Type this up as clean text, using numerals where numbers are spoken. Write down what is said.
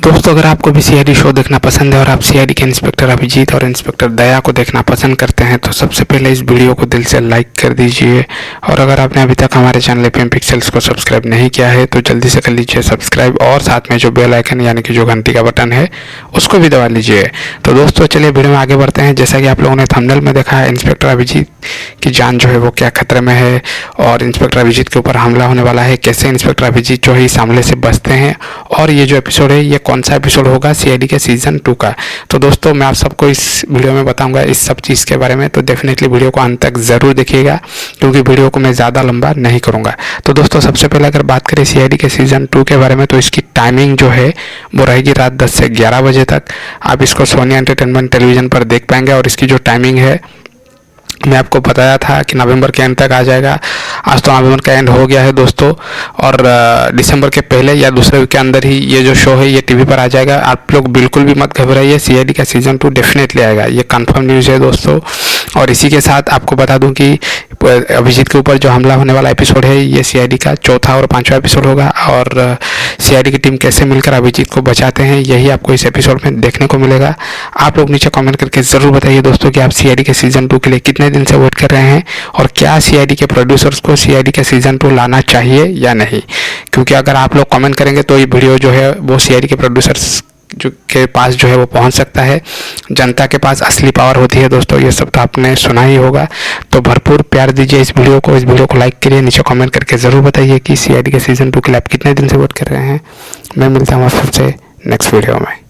दोस्तों अगर आपको भी सीआईडी शो देखना पसंद है और आप सीआईडी के इंस्पेक्टर अभिजीत और इंस्पेक्टर दया को देखना पसंद करते हैं तो सबसे पहले इस वीडियो को दिल से लाइक कर दीजिए। और अगर आपने अभी तक हमारे चैनल एपीएम पिक्सेल्स को सब्सक्राइब नहीं किया है तो जल्दी से कर लीजिए सब्सक्राइब और साथ में जो बेल आइकन यानी कि जो घंटी का बटन है उसको भी दबा लीजिए। तो दोस्तों चलिए वीडियो में आगे बढ़ते हैं। जैसा कि आप लोगों ने थंबनेल में देखा है, इंस्पेक्टर अभिजीत की जान जो है वो क्या खतरे में है और इंस्पेक्टर अभिजीत के ऊपर हमला होने वाला है, कैसे इंस्पेक्टर अभिजीत जो है इस हमले से बचते हैं और ये जो एपिसोड है ये कौन सा एपिसोड होगा सीआईडी के सीजन 2 का। तो दोस्तों मैं आप सबको इस वीडियो में बताऊंगा इस सब चीज़ के बारे में, तो डेफिनेटली वीडियो को अंत तक ज़रूर देखिएगा क्योंकि वीडियो को मैं ज़्यादा लंबा नहीं करूंगा। तो दोस्तों सबसे पहले अगर बात करें सीआईडी के सीजन 2 के बारे में तो इसकी टाइमिंग जो है वो रहेगी रात 10 से 11 बजे तक। आप इसको सोनी एंटरटेनमेंट टेलीविज़न पर देख पाएंगे और इसकी जो टाइमिंग है मैं आपको बताया था कि नवंबर के एंड तक आ जाएगा। आज तो नवंबर का एंड हो गया है दोस्तों और दिसंबर के पहले या दूसरे वीक के अंदर ही ये जो शो है ये टीवी पर आ जाएगा। आप लोग बिल्कुल भी मत घबराइए, सीआईडी का सीजन 2 डेफिनेटली आएगा, ये कंफर्म न्यूज़ है दोस्तों। और इसी के साथ आपको बता दूं कि अभिजीत के ऊपर जो हमला होने वाला एपिसोड है ये सीआईडी का चौथा और 5वां एपिसोड होगा और सीआईडी की टीम कैसे मिलकर अभिजीत को बचाते हैं यही आपको इस एपिसोड में देखने को मिलेगा। आप लोग नीचे कमेंट करके ज़रूर बताइए दोस्तों कि आप सीआईडी के सीजन 2 के लिए कितने दिन से वेट कर रहे हैं और क्या सीआईडी के प्रोड्यूसर्स को सीआईडी के सीजन 2 लाना चाहिए या नहीं, क्योंकि अगर आप लोग कमेंट करेंगे तो ये वीडियो जो है वो सीआईडी के प्रोड्यूसर्स जो के पास जो है वो पहुंच सकता है। जनता के पास असली पावर होती है दोस्तों, ये सब तो आपने सुना ही होगा। तो भरपूर प्यार दीजिए इस वीडियो को लाइक करिए, नीचे कमेंट करके ज़रूर बताइए कि सीआईडी के सीजन 2 के लिए आप कितने दिन से वेट कर रहे हैं। मैं मिलता हूँ आपसे नेक्स्ट वीडियो में।